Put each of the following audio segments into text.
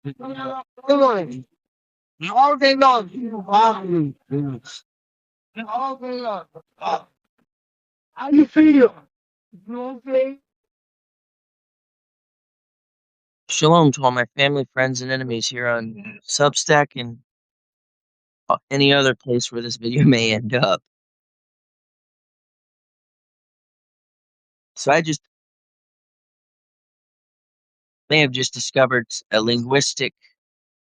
All day long. All day long. How you feel? You okay? Shalom to all my family, friends, and enemies here on Substack and any other place where this video may end up. So I may have just discovered a linguistic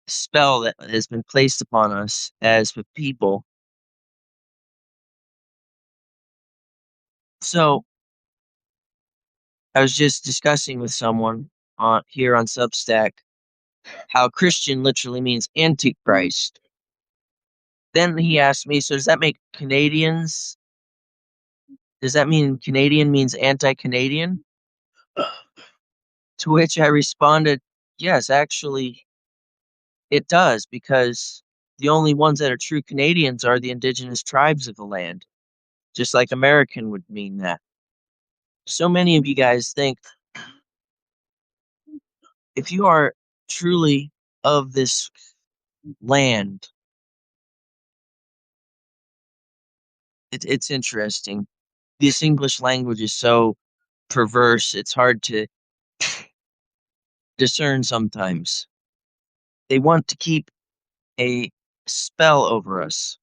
spell that has been placed upon us as with people. So I was just discussing with someone here on Substack how Christian literally means Antichrist. Then he asked me, so does that make Canadians? Does that mean Canadian means anti-Canadian? To which I responded, yes, actually, it does, because the only ones that are true Canadians are the indigenous tribes of the land, just like American would mean that. So many of you guys think if you are truly of this land, it's interesting. This English language is so perverse, it's hard to discern sometimes. They want to keep a spell over us.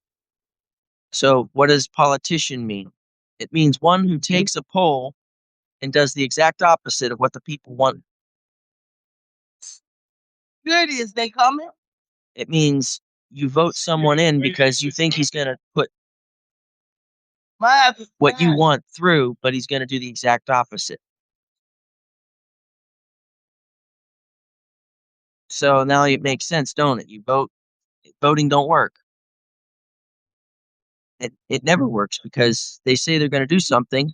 So what does politician mean? It means one who takes a poll and does the exact opposite of what the people want. Good as they comment. It means you vote someone in because you think he's going to put what you want through, but he's going to do the exact opposite. So now it makes sense, don't it? You vote, voting don't work. It never works because they say they're going to do something.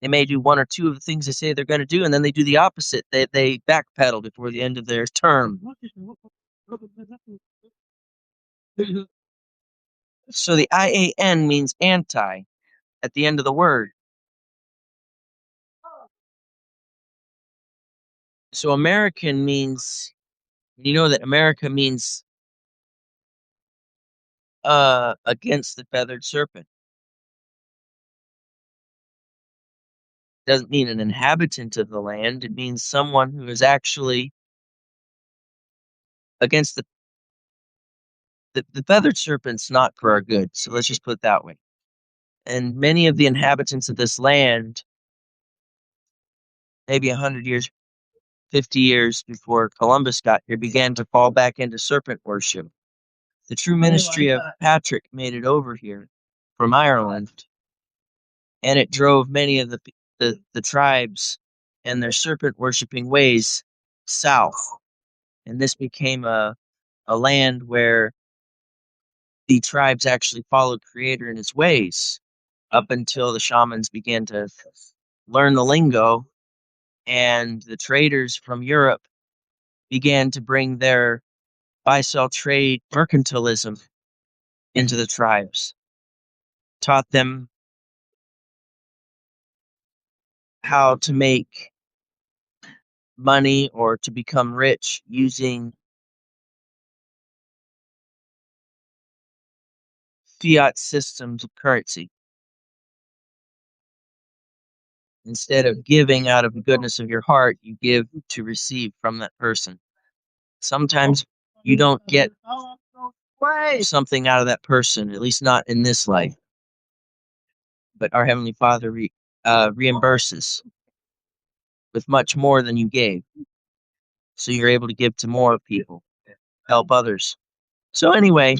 They may do one or two of the things they say they're going to do, and then they do the opposite. They backpedal before the end of their term. So the IAN means anti at the end of the word. So American means, you know that America means against the feathered serpent. Doesn't mean an inhabitant of the land. It means someone who is actually against the feathered serpent's not for our good. So let's just put it that way. And many of the inhabitants of this land, maybe 100 years, 50 years before Columbus got here, began to fall back into serpent worship. The true ministry of Patrick made it over here from Ireland, and it drove many of the tribes and their serpent worshipping ways south. And this became a land where the tribes actually followed Creator in his ways up until the shamans began to learn the lingo and the traders from Europe began to bring their buy-sell trade mercantilism into the tribes, taught them how to make money or to become rich using fiat systems of currency. Instead of giving out of the goodness of your heart, you give to receive from that person. Sometimes you don't get something out of that person, at least not in this life. But our Heavenly Father reimburses with much more than you gave. So you're able to give to more people, help others. So anyway,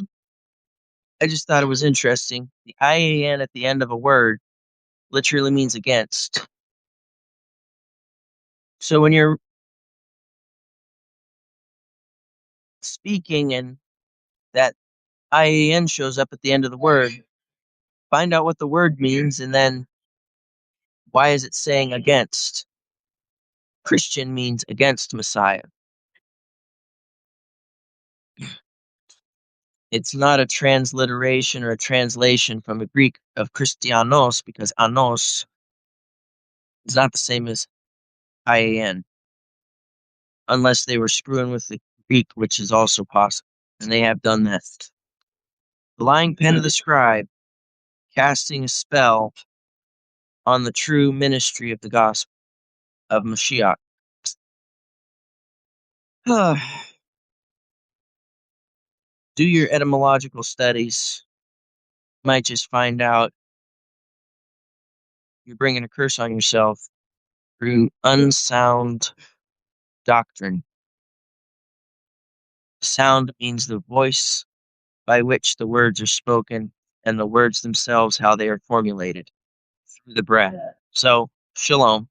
I just thought it was interesting. The IAN at the end of a word literally means against. So when you're speaking and that IAN shows up at the end of the word, find out what the word means and then why is it saying against? Christian means against Messiah. It's not a transliteration or a translation from the Greek of Christianos, because anos is not the same as IAN, unless they were screwing with the Greek, which is also possible, and they have done that. The lying pen of the scribe, casting a spell on the true ministry of the gospel of Mashiach. Do your etymological studies. You might just find out you're bringing a curse on yourself through unsound doctrine. Sound means the voice by which the words are spoken, and the words themselves how they are formulated through the breath. So, shalom.